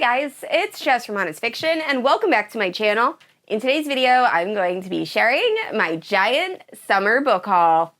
Hi guys, it's Jess from Honest Fiction, and welcome back to my channel. In today's video, I'm going to be sharing my giant summer book haul.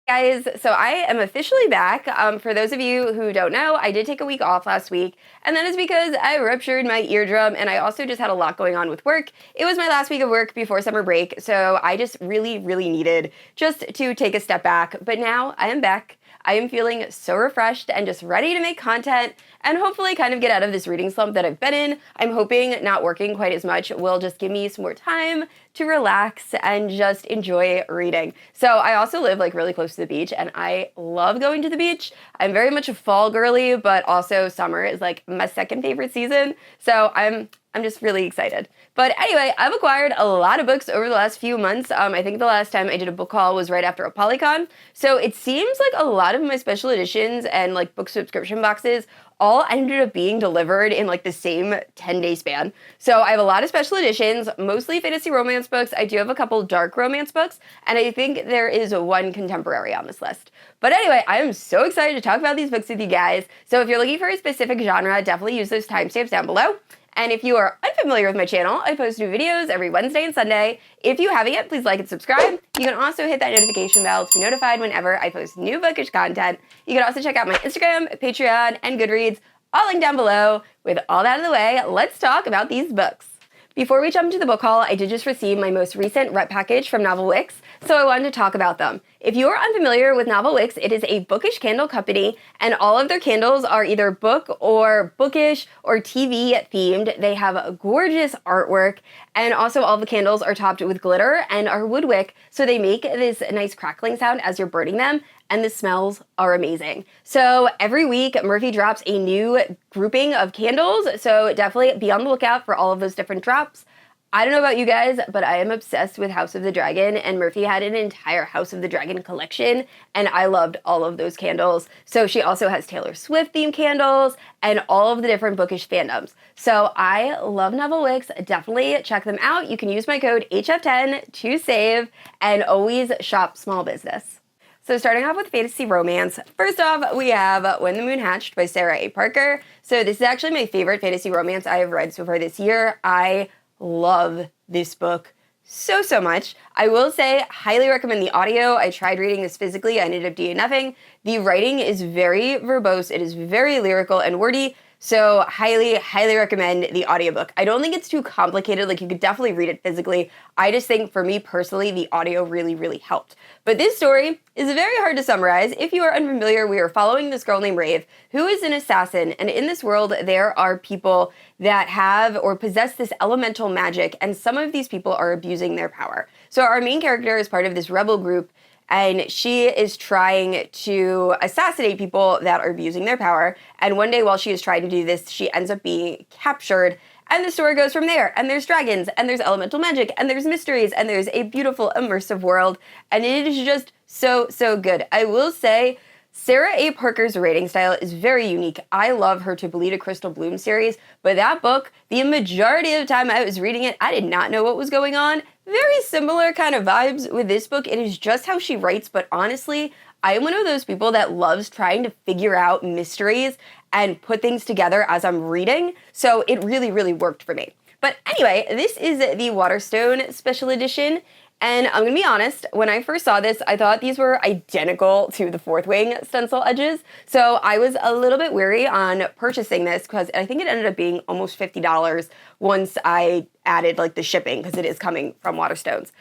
Guys, so I am officially back. For those of you who don't know, I did take a week off last week, and that is because I ruptured my eardrum, and I also just had a lot going on with work. It was my last week of work before summer break, so I just really needed just to take a step back. But now I am back. I am feeling so refreshed and just ready to make content and hopefully kind of get out of this reading slump that I've been in. I'm hoping not working quite as much will just give me some more time to relax and just enjoy reading. So I also live like really close to the beach and I love going to the beach. I'm very much a fall girly, but also summer is like my second favorite season. So I'm just really excited. But anyway, I've acquired a lot of books over the last few months. I think the last time I did a book haul was right after a Polycon. So it seems like a lot of my special editions and like book subscription boxes all ended up being delivered in like the same 10-day span. So I have a lot of special editions, mostly fantasy romance books. I do have a couple dark romance books, and I think there is one contemporary on this list. But anyway, I am so excited to talk about these books with you guys. So if you're looking for a specific genre, definitely use those timestamps down below. And if you are unfamiliar with my channel, I post new videos every Wednesday and Sunday. If you haven't yet, please like and subscribe. You can also hit that notification bell to be notified whenever I post new bookish content. You can also check out my Instagram, Patreon, and Goodreads, all linked down below. With all that out of the way, let's talk about these books. Before we jump into the book haul, I did just receive my most recent rep package from Novel Wicks, so I wanted to talk about them. If you are unfamiliar with Novel Wicks, it is a bookish candle company, and all of their candles are either book or bookish or TV themed. They have gorgeous artwork, and also all the candles are topped with glitter and are wood wick, so they make this nice crackling sound as you're burning them, and the smells are amazing. So every week, Murphy drops a new grouping of candles, so definitely be on the lookout for all of those different drops. I don't know about you guys, but I am obsessed with House of the Dragon, and Murphy had an entire House of the Dragon collection, and I loved all of those candles. So she also has Taylor Swift themed candles and all of the different bookish fandoms. So I love Novel Wicks. Definitely check them out. You can use my code HF10 to save, and always shop small business. So starting off with fantasy romance, first off, we have When the Moon Hatched by Sarah A. Parker. So this is actually my favorite fantasy romance I have read so far this year. I love this book so much. I will say, highly recommend the audio. I tried reading this physically. I ended up DNFing. The writing is very verbose. It is very lyrical and wordy. So highly recommend the audiobook. I don't think it's too complicated. Like, you could definitely read it physically. I just think, for me personally, the audio really helped. But this story is very hard to summarize. If you are unfamiliar, we are following this girl named Rave, who is an assassin. And in this world, there are people that have or possess this elemental magic, and some of these people are abusing their power. So our main character is part of this rebel group, and she is trying to assassinate people that are abusing their power. And one day while she is trying to do this, she ends up being captured. And the story goes from there. And there's dragons, and there's elemental magic, and there's mysteries, and there's a beautiful immersive world. And it is just so good. I will say, Sarah A. Parker's writing style is very unique. I love her To Bleed a Crystal Bloom series, but that book, the majority of the time I was reading it, I did not know what was going on. Very similar kind of vibes with this book. It is just how she writes, but honestly, I am one of those people that loves trying to figure out mysteries and put things together as I'm reading, so it really worked for me. But anyway, this is the Waterstone Special Edition. And I'm gonna be honest, when I first saw this, I thought these were identical to the Fourth Wing stencil edges. So I was a little bit weary on purchasing this because I think it ended up being almost $50 once I added like the shipping, because it is coming from Waterstones.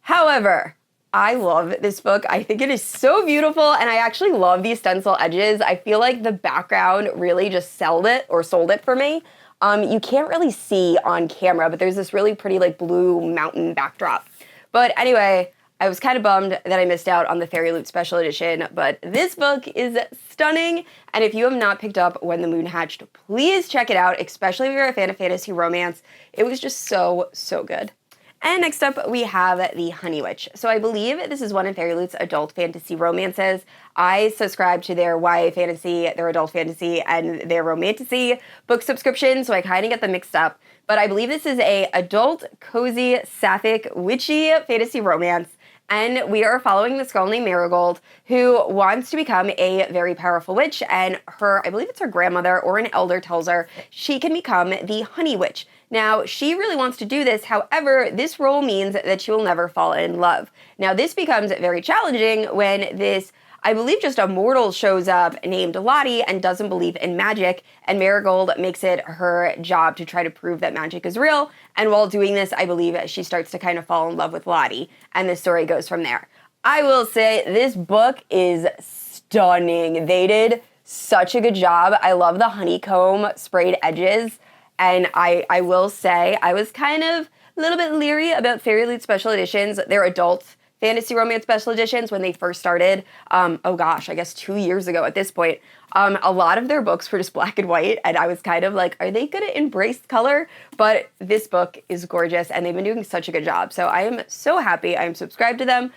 However, I love this book. I think it is so beautiful, and I actually love these stencil edges. I feel like the background really just sold it for me. You can't really see on camera, but there's this really pretty like blue mountain backdrop. But anyway, I was kind of bummed that I missed out on the Fairy Loot Special Edition, but this book is stunning, and if you have not picked up When the Moon Hatched, please check it out, especially if you're a fan of fantasy romance. It was just so good. And next up, we have The Honey Witch. So I believe this is one of Fairyloot's adult fantasy romances. I subscribe to their YA fantasy, their adult fantasy, and their romantasy book subscription, so I kind of get them mixed up. But I believe this is a adult, cozy, sapphic, witchy fantasy romance. And we are following this girl named Marigold who wants to become a very powerful witch, and I believe it's her grandmother or an elder tells her she can become the Honey Witch. Now, she really wants to do this, however, this role means that she will never fall in love. Now, this becomes very challenging when this, I believe, just a mortal shows up named Lottie and doesn't believe in magic, and Marigold makes it her job to try to prove that magic is real, and while doing this, I believe she starts to kind of fall in love with Lottie, and the story goes from there. I will say, this book is stunning. They did such a good job. I love the honeycomb sprayed edges, and I will say, I was kind of a little bit leery about Fairyloot special editions. They're adult fantasy romance special editions when they first started, oh gosh, I guess 2 years ago at this point. A lot of their books were just black and white, and I was kind of like, are they gonna embrace color? But this book is gorgeous, and they've been doing such a good job. So I am so happy I am subscribed to them.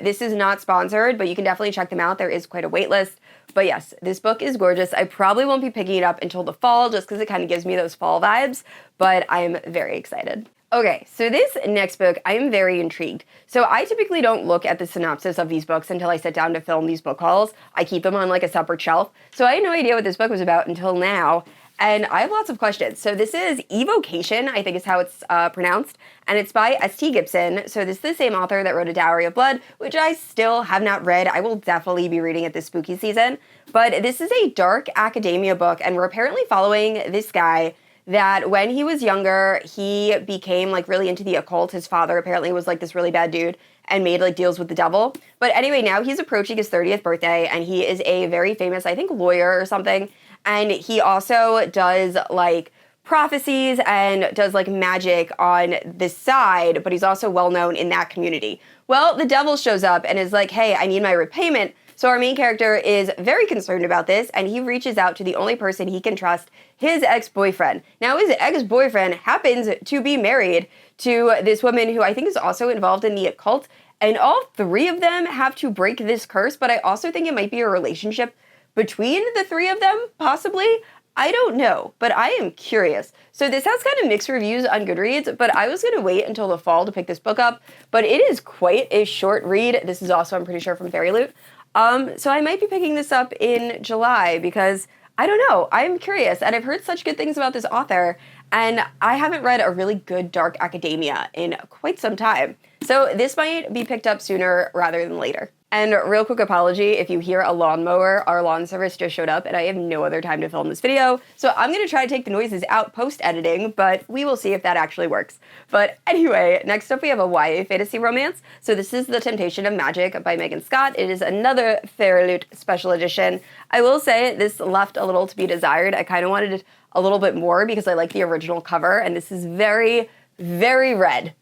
This is not sponsored, but you can definitely check them out. There is quite a wait list. But yes, this book is gorgeous. I probably won't be picking it up until the fall, just because it kind of gives me those fall vibes, but I am very excited. Okay, so this next book, I am very intrigued. So I typically don't look at the synopsis of these books until I sit down to film these book hauls. I keep them on like a separate shelf. So I had no idea what this book was about until now, and I have lots of questions. So this is Evocation, I think is how it's pronounced, and it's by S.T. Gibson. So this is the same author that wrote A Dowry of Blood, which I still have not read. I will definitely be reading it this spooky season. But this is a dark academia book, and we're apparently following this guy that when he was younger, he became like really into the occult. His father apparently was like this really bad dude and made like deals with the devil. But anyway, now he's approaching his 30th birthday, and he is a very famous, I think, lawyer or something. And he also does like prophecies and does like magic on this side, but he's also well known in that community. Well, the devil shows up and is like, hey, I need my repayment. So our main character is very concerned about this, and he reaches out to the only person he can trust, his ex-boyfriend. Now, his ex-boyfriend happens to be married to this woman who I think is also involved in the occult, and all three of them have to break this curse, but I also think it might be a relationship between the three of them, possibly. I don't know, but I am curious. So this has kind of mixed reviews on Goodreads, but I was going to wait until the fall to pick this book up, but it is quite a short read. This is also, I'm pretty sure, from Fairyloot. So I might be picking this up in July because, I don't know, I'm curious, and I've heard such good things about this author, and I haven't read a really good dark academia in quite some time. So this might be picked up sooner rather than later. And real quick apology, if you hear a lawnmower, our lawn service just showed up and I have no other time to film this video. So I'm gonna try to take the noises out post-editing, but we will see if that actually works. But anyway, next up we have a YA fantasy romance. So this is The Temptation of Magic by Megan Scott. It is another Fairyloot special edition. I will say this left a little to be desired. I kind of wanted a little bit more because I like the original cover, and this is very, very red.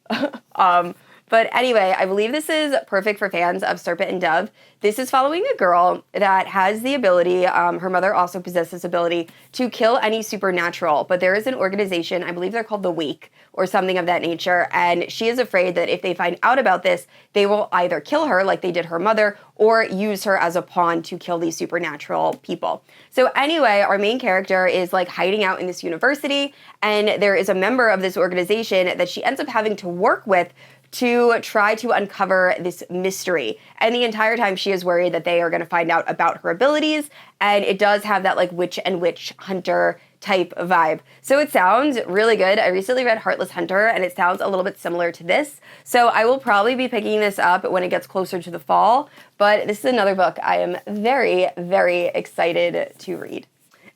But anyway, I believe this is perfect for fans of Serpent and Dove. This is following a girl that has the ability, her mother also possesses this ability, to kill any supernatural. But there is an organization, I believe they're called the Wake, or something of that nature, and she is afraid that if they find out about this, they will either kill her like they did her mother, or use her as a pawn to kill these supernatural people. So anyway, our main character is like hiding out in this university, and there is a member of this organization that she ends up having to work with to try to uncover this mystery. And the entire time she is worried that they are going to find out about her abilities, and it does have that like witch and witch hunter type vibe. So it sounds really good. I recently read Heartless Hunter, and it sounds a little bit similar to this. So I will probably be picking this up when it gets closer to the fall, but this is another book I am very, very excited to read.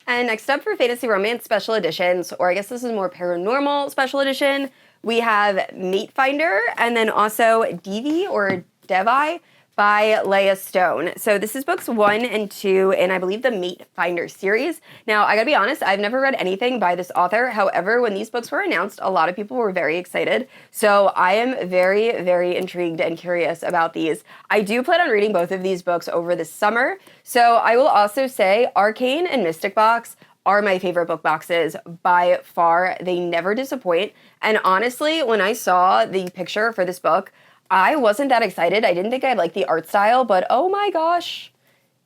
And next up for Fantasy Romance Special Editions, or I guess this is more paranormal special edition, we have Matefinder, and then also Devi or Devi by Leia Stone. So this is books 1 and 2 in, I believe, the Matefinder series. Now, I gotta be honest, I've never read anything by this author. However, when these books were announced, a lot of people were very excited. So I am very, very intrigued and curious about these. I do plan on reading both of these books over the summer. So I will also say Arcane and Mystic Box are my favorite book boxes by far. They never disappoint. And honestly, when I saw the picture for this book, I wasn't that excited. I didn't think I'd like the art style, but oh my gosh,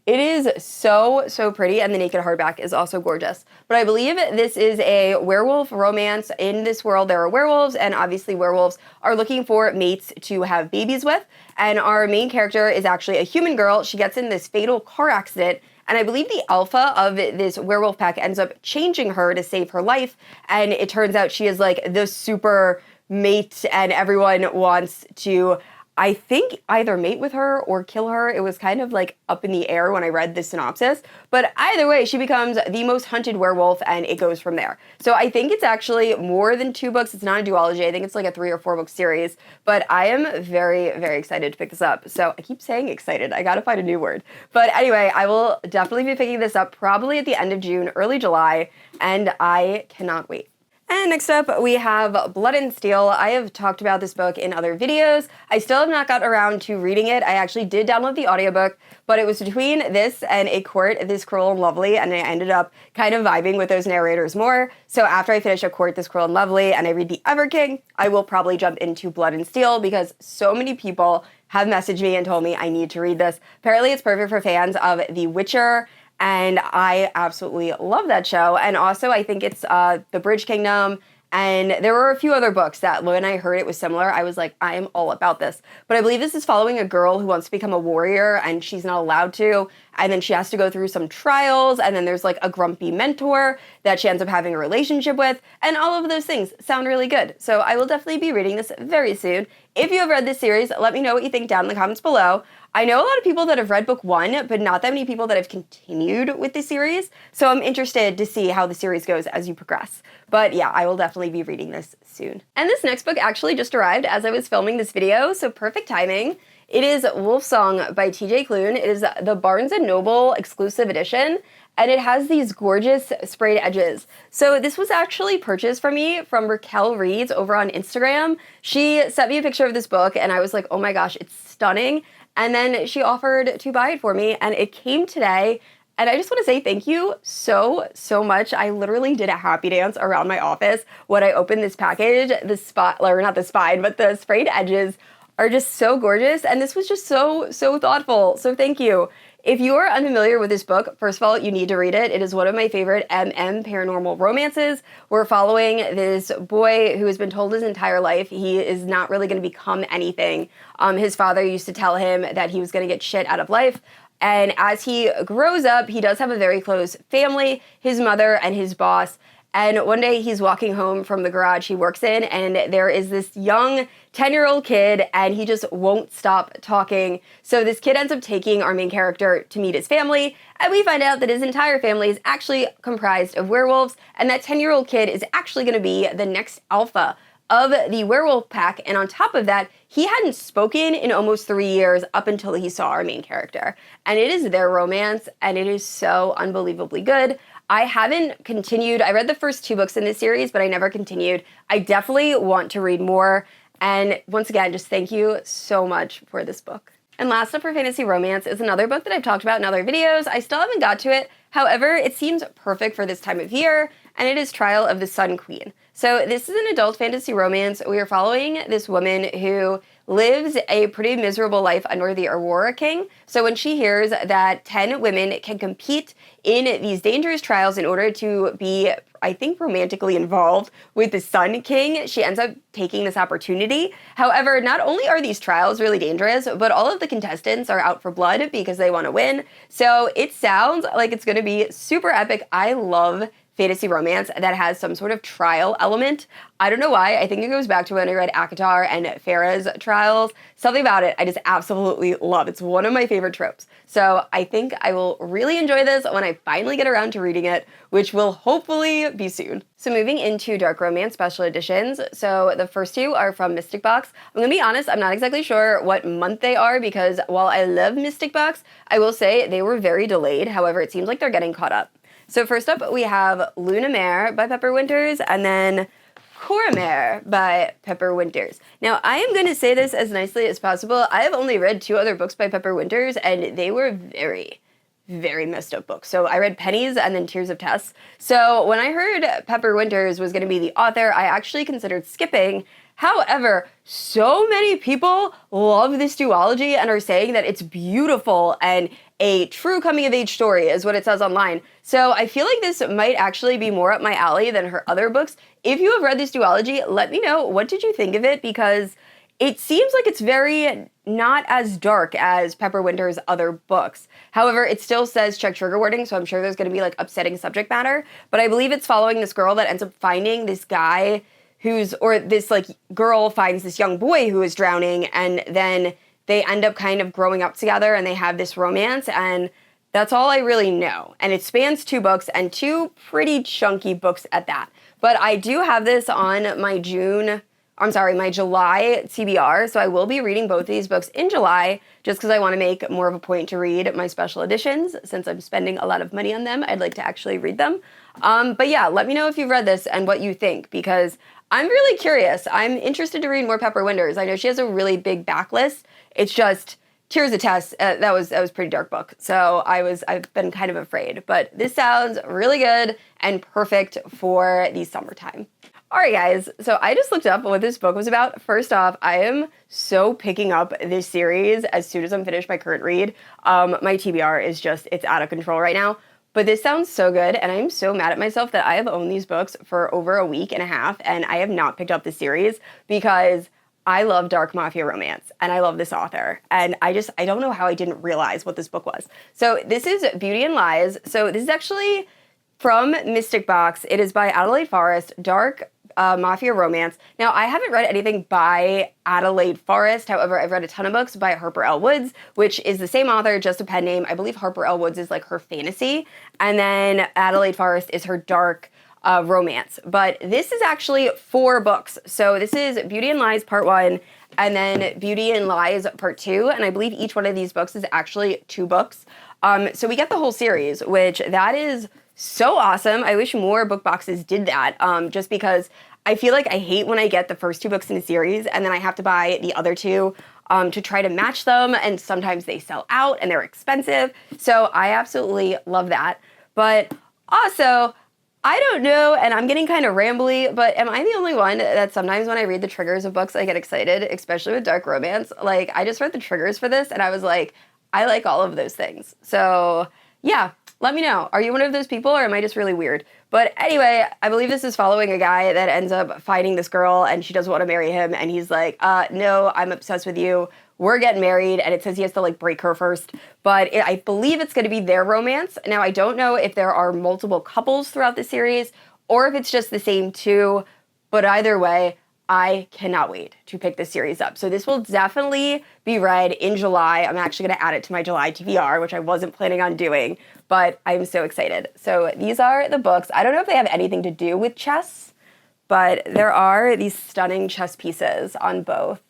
it is so, so pretty, and the naked hardback is also gorgeous. But I believe this is a werewolf romance. In this world, there are werewolves, and obviously werewolves are looking for mates to have babies with. And our main character is actually a human girl. She gets in this fatal car accident, and I believe the alpha of this werewolf pack ends up changing her to save her life. And it turns out she is like the super mate, and everyone wants to, I think, either mate with her or kill her. It was kind of like up in the air when I read this synopsis. But either way, she becomes the most hunted werewolf, and it goes from there. So I think it's actually more than 2 books. It's not a duology. I think it's like a 3 or 4 book series. But I am very, very excited to pick this up. So I keep saying excited. I gotta find a new word. But anyway, I will definitely be picking this up probably at the end of June, early July, and I cannot wait. And next up, we have Blood and Steel. I have talked about this book in other videos. I still have not got around to reading it. I actually did download the audiobook, but it was between this and A Court, This Cruel and Lovely, and I ended up kind of vibing with those narrators more. So after I finish A Court, This Cruel and Lovely, and I read The Ever King, I will probably jump into Blood and Steel because so many people have messaged me and told me I need to read this. Apparently it's perfect for fans of The Witcher, and I absolutely love that show. And also, I think it's The Bridge Kingdom, and there were a few other books that when I heard it was similar, I was like, I am all about this. But I believe this is following a girl who wants to become a warrior, and she's not allowed to, and then she has to go through some trials, and then there's like a grumpy mentor that she ends up having a relationship with, and all of those things sound really good. So I will definitely be reading this very soon. If you have read this series, let me know what you think down in the comments below. I know a lot of people that have read book 1, but not that many people that have continued with the series, so I'm interested to see how the series goes as you progress. But yeah, I will definitely be reading this soon. And this next book actually just arrived as I was filming this video, so perfect timing. It is Wolfsong by TJ Klune. It is the Barnes & Noble exclusive edition, and it has these gorgeous sprayed edges. So this was actually purchased for me from Raquel Reads over on Instagram. She sent me a picture of this book, and I was like, oh my gosh, it's stunning. And then she offered to buy it for me, and it came today. And I just want to say thank you so, so much. I literally did a happy dance around my office when I opened this package. The sprayed edges are just so gorgeous, and this was just so, so thoughtful. So thank you. If you are unfamiliar with this book, first of all, you need to read it. It is one of my favorite paranormal romances. We're following this boy who has been told his entire life he is not really going to become anything. His father used to tell him that he was going to get shit out of life. And as he grows up, he does have a very close family, his mother and his boss. And one day he's walking home from the garage he works in, and there is this young 10-year-old kid, and he just won't stop talking. So this kid ends up taking our main character to meet his family, and we find out that his entire family is actually comprised of werewolves, and that 10-year-old kid is actually going to be the next alpha of the werewolf pack. And on top of that, he hadn't spoken in almost 3 years up until he saw our main character. And it is their romance, and it is so unbelievably good. I haven't continued. I read the first 2 books in this series, but I never continued. I definitely want to read more. And once again, just thank you so much for this book. And last up for fantasy romance is another book that I've talked about in other videos. I still haven't got to it. However, it seems perfect for this time of year, and it is Trial of the Sun Queen. So this is an adult fantasy romance. We are following this woman who lives a pretty miserable life under the Aurora King. So when she hears that 10 women can compete in these dangerous trials in order to be, I think, romantically involved with the Sun King, she ends up taking this opportunity. However, not only are these trials really dangerous, but all of the contestants are out for blood because they want to win. So it sounds like it's going to be super epic. I love fantasy romance that has some sort of trial element. I don't know why. I think it goes back to when I read ACOTAR and Farah's trials. Something about it I just absolutely love. It's one of my favorite tropes. So I think I will really enjoy this when I finally get around to reading it, which will hopefully be soon. So moving into dark romance special editions. So the first 2 are from Mystic Box. I'm gonna be honest, I'm not exactly sure what month they are because while I love Mystic Box, I will say they were very delayed. However, it seems like they're getting caught up. So first up, we have Lunamare by Pepper Winters, and then Coramare by Pepper Winters. Now, I am going to say this as nicely as possible. I have only read 2 other books by Pepper Winters, and they were very, very messed up books. So I read Pennies and then Tears of Tess. So when I heard Pepper Winters was going to be the author, I actually considered skipping. However, so many people love this duology and are saying that it's beautiful and a true coming-of-age story is what it says online. So I feel like this might actually be more up my alley than her other books. If you have read this duology, let me know, what did you think of it? Because it seems like it's very not as dark as Pepper Winters' other books. However, it still says check trigger warning, so I'm sure there's going to be like upsetting subject matter. But I believe it's following this girl that ends up finding this guy this like girl finds this young boy who is drowning, and then they end up kind of growing up together and they have this romance, and that's all I really know. And it spans 2 books and 2 pretty chunky books at that. But I do have this on my July TBR, so I will be reading both of these books in July just because I want to make more of a point to read my special editions. Since I'm spending a lot of money on them, I'd like to actually read them. But yeah, let me know if you've read this and what you think, because I'm really curious. I'm interested to read more Pepper Winters. I know she has a really big backlist. It's just Tears of Tess, that was a pretty dark book. So I've been kind of afraid, but this sounds really good and perfect for the summertime. All right, guys, so I just looked up what this book was about. First off, I am so picking up this series as soon as I'm finished my current read. My TBR is it's out of control right now. But this sounds so good, and I'm so mad at myself that I have owned these books for over a week and a half, and I have not picked up the series because I love dark mafia romance, and I love this author, and I don't know how I didn't realize what this book was. So this is Beauty and Lies. So this is actually from Mystic Box. It is by Adelaide Forrest, dark mafia romance. Now, I haven't read anything by Adelaide Forrest. However, I've read a ton of books by Harper L. Woods, which is the same author, just a pen name. I believe Harper L. Woods is like her fantasy, and then Adelaide Forrest is her dark romance. But this is actually 4 books. So this is Beauty and Lies Part 1, and then Beauty and Lies Part 2, and I believe each one of these books is actually 2 books. So we get the whole series, which that is so awesome. I wish more book boxes did that, just because I feel like I hate when I get the first 2 books in a series and then I have to buy the other 2 to try to match them, and sometimes they sell out and they're expensive. So I absolutely love that. But also, I don't know, and I'm getting kind of rambly, but am I the only one that sometimes when I read the triggers of books, I get excited, especially with dark romance? Like, I just read the triggers for this and I was like, I like all of those things. So yeah, let me know. Are you one of those people, or am I just really weird? But anyway, I believe this is following a guy that ends up finding this girl and she doesn't want to marry him. And he's like, no, I'm obsessed with you. We're getting married. And it says he has to like break her first. But I believe it's going to be their romance. Now, I don't know if there are multiple couples throughout the series or if it's just the same 2. But either way, I cannot wait to pick this series up. So this will definitely be read in July. I'm actually going to add it to my July TBR, which I wasn't planning on doing, but I'm so excited. So these are the books. I don't know if they have anything to do with chess, but there are these stunning chess pieces on both.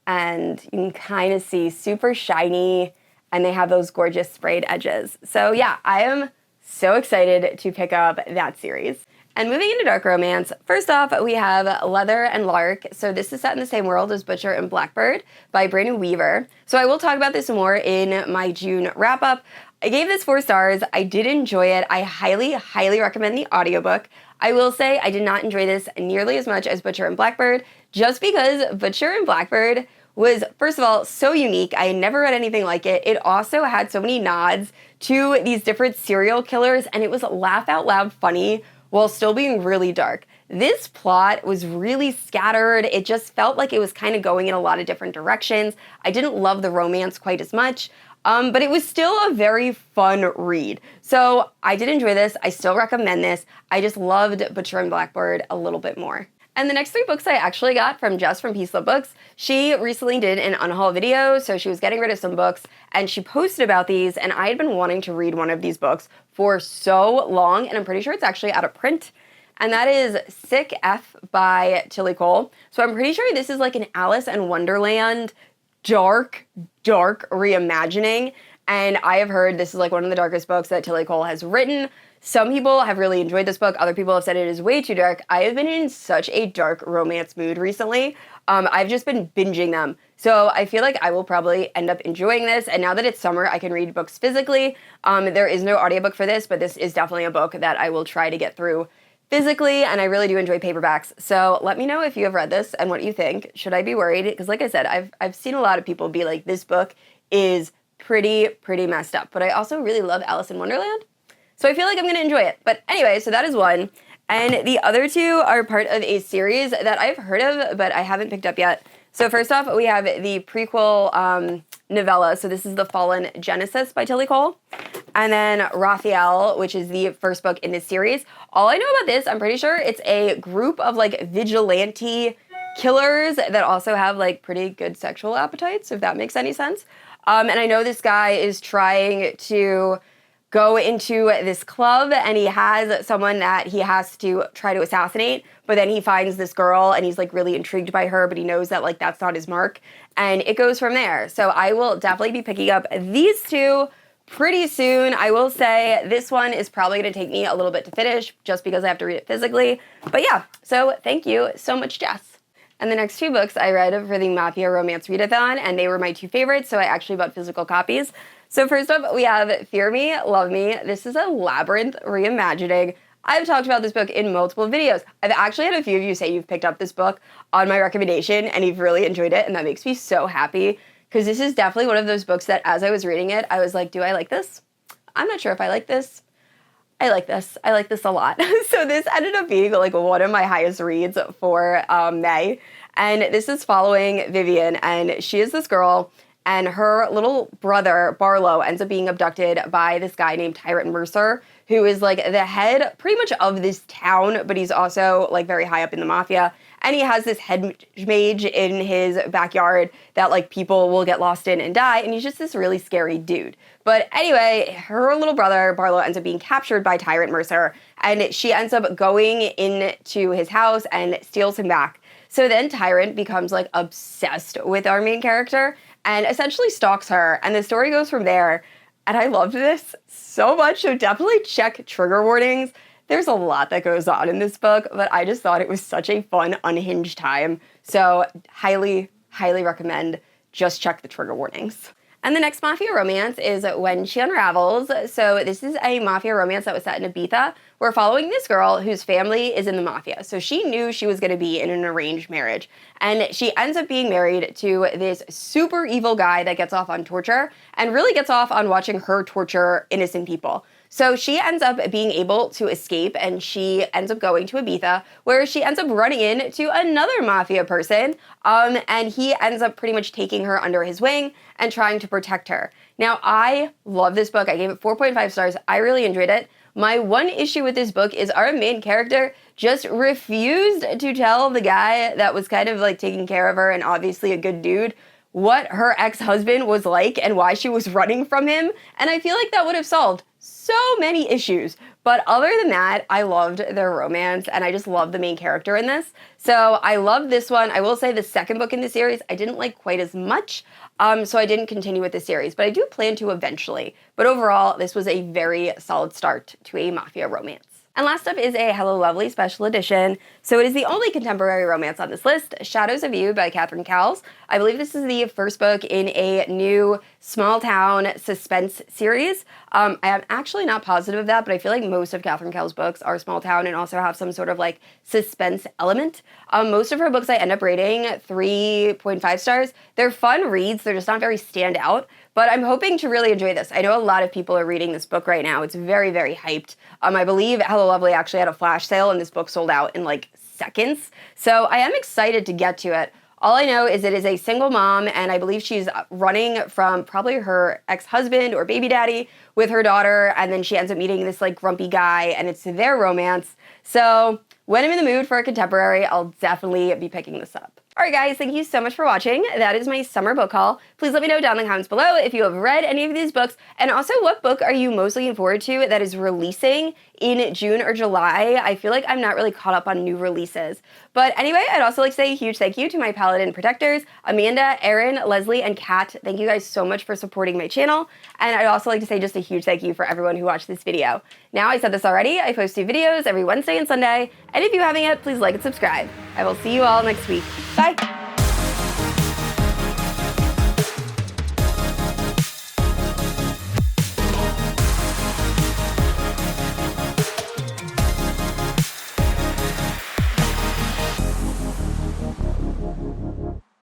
And you can kind of see super shiny, and they have those gorgeous sprayed edges. So yeah, I am so excited to pick up that series. And moving into dark romance, first off, we have Leather and Lark. So this is set in the same world as Butcher and Blackbird by Brynne Weaver. So I will talk about this more in my June wrap-up. I gave this 4 stars. I did enjoy it. I highly, highly recommend the audiobook. I will say I did not enjoy this nearly as much as Butcher and Blackbird, just because Butcher and Blackbird was, first of all, so unique. I had never read anything like it. It also had so many nods to these different serial killers, and it was laugh out loud funny while still being really dark. This plot was really scattered. It just felt like it was kind of going in a lot of different directions. I didn't love the romance quite as much, but it was still a very fun read. So I did enjoy this. I still recommend this. I just loved Butcher and Blackbird a little bit more. And the next 3 books I actually got from Jess from Peace Love Books. She recently did an unhaul video, so she was getting rid of some books, and she posted about these, and I had been wanting to read one of these books for so long, and I'm pretty sure it's actually out of print, and that is Sick F by Tillie Cole. So I'm pretty sure this is like an Alice in Wonderland dark reimagining, and I have heard this is like one of the darkest books that Tillie Cole has written. Some people have really enjoyed this book. Other people have said it is way too dark. I have been in such a dark romance mood recently. I've just been binging them. So I feel like I will probably end up enjoying this. And now that it's summer, I can read books physically. There is no audiobook for this, but this is definitely a book that I will try to get through physically, and I really do enjoy paperbacks. So let me know if you have read this and what you think. Should I be worried? Because like I said, I've seen a lot of people be like, this book is pretty messed up. But I also really love Alice in Wonderland. So I feel like I'm going to enjoy it. But anyway, so that is one. And the other two are part of a series that I've heard of, but I haven't picked up yet. So first off, we have the prequel novella. So this is The Fallen Genesis by Tillie Cole. And then Raphael, which is the first book in this series. All I know about this, I'm pretty sure it's a group of like vigilante killers that also have like pretty good sexual appetites, if that makes any sense. And I know this guy is trying to go into this club, and he has someone that he has to try to assassinate, but then he finds this girl and he's like really intrigued by her, but he knows that like that's not his mark, and it goes from there. So I will definitely be picking up these two pretty soon. I will say this one is probably going to take me a little bit to finish just because I have to read it physically. But yeah, so thank you so much, Jess. And the next two books I read for the Mafia Romance Readathon, and they were my two favorites, so I actually bought physical copies. So first up, we have Fear Me, Love Me. This is a Labyrinth reimagining. I've talked about this book in multiple videos. I've actually had a few of you say you've picked up this book on my recommendation and you've really enjoyed it, and that makes me so happy, because this is definitely one of those books that as I was reading it, I was like, do I like this? I'm not sure if I like this. I like this. I like this a lot. So this ended up being like one of my highest reads for May. And this is following Vivian, and she is this girl, and her little brother, Barlow, ends up being abducted by this guy named Tyrant Mercer, who is like the head pretty much of this town, but he's also like very high up in the Mafia. And he has this head mage in his backyard that like people will get lost in and die, and he's just this really scary dude. But anyway, her little brother, Barlow, ends up being captured by Tyrant Mercer, and she ends up going into his house and steals him back. So then Tyrant becomes like obsessed with our main character and essentially stalks her, and the story goes from there. And I loved this so much, so definitely check trigger warnings. There's a lot that goes on in this book, but I just thought it was such a fun, unhinged time. So highly recommend. Just check the trigger warnings. And the next Mafia romance is When She Unravels. So this is a Mafia romance that was set in Ibiza. We're following this girl whose family is in the Mafia. So she knew she was going to be in an arranged marriage. And she ends up being married to this super evil guy that gets off on torture and really gets off on watching her torture innocent people. So she ends up being able to escape, and she ends up going to Ibiza, where she ends up running into another Mafia person, and he ends up pretty much taking her under his wing and trying to protect her. Now, I love this book. I gave it 4.5 stars. I really enjoyed it. My one issue with this book is our main character just refused to tell the guy that was kind of like taking care of her and obviously a good dude what her ex-husband was like and why she was running from him. And I feel like that would have solved so many issues. But other than that, I loved their romance, and I just love the main character in this. So I love this one. I will say the second book in the series I didn't like quite as much, so I didn't continue with the series. But I do plan to eventually. But overall, this was a very solid start to a Mafia romance. And last up is a Hello Lovely special edition. So it is the only contemporary romance on this list, Shadows of You by Catherine Cowles. I believe this is the first book in a new small town suspense series. I am actually not positive of that, but I feel like most of Catherine Cowles' books are small town and also have some sort of like suspense element. Most of her books I end up rating 3.5 stars. They're fun reads, they're just not very standout. But I'm hoping to really enjoy this. I know a lot of people are reading this book right now. It's very hyped. I believe Hello Lovely actually had a flash sale and this book sold out in like seconds. So I am excited to get to it. All I know is it is a single mom, and I believe she's running from probably her ex-husband or baby daddy with her daughter, and then she ends up meeting this like grumpy guy, and it's their romance. So when I'm in the mood for a contemporary, I'll definitely be picking this up. Alright guys, thank you so much for watching. That is my summer book haul. Please let me know down in the comments below if you have read any of these books, and also what book are you most looking forward to that is releasing in June or July. I feel like I'm not really caught up on new releases. But anyway, I'd also like to say a huge thank you to my Paladin protectors, Amanda, Erin, Leslie, and Kat. Thank you guys so much for supporting my channel, and I'd also like to say just a huge thank you for everyone who watched this video. Now, I said this already, I post 2 videos every Wednesday and Sunday, and if you haven't yet, please like and subscribe. I will see you all next week. Bye!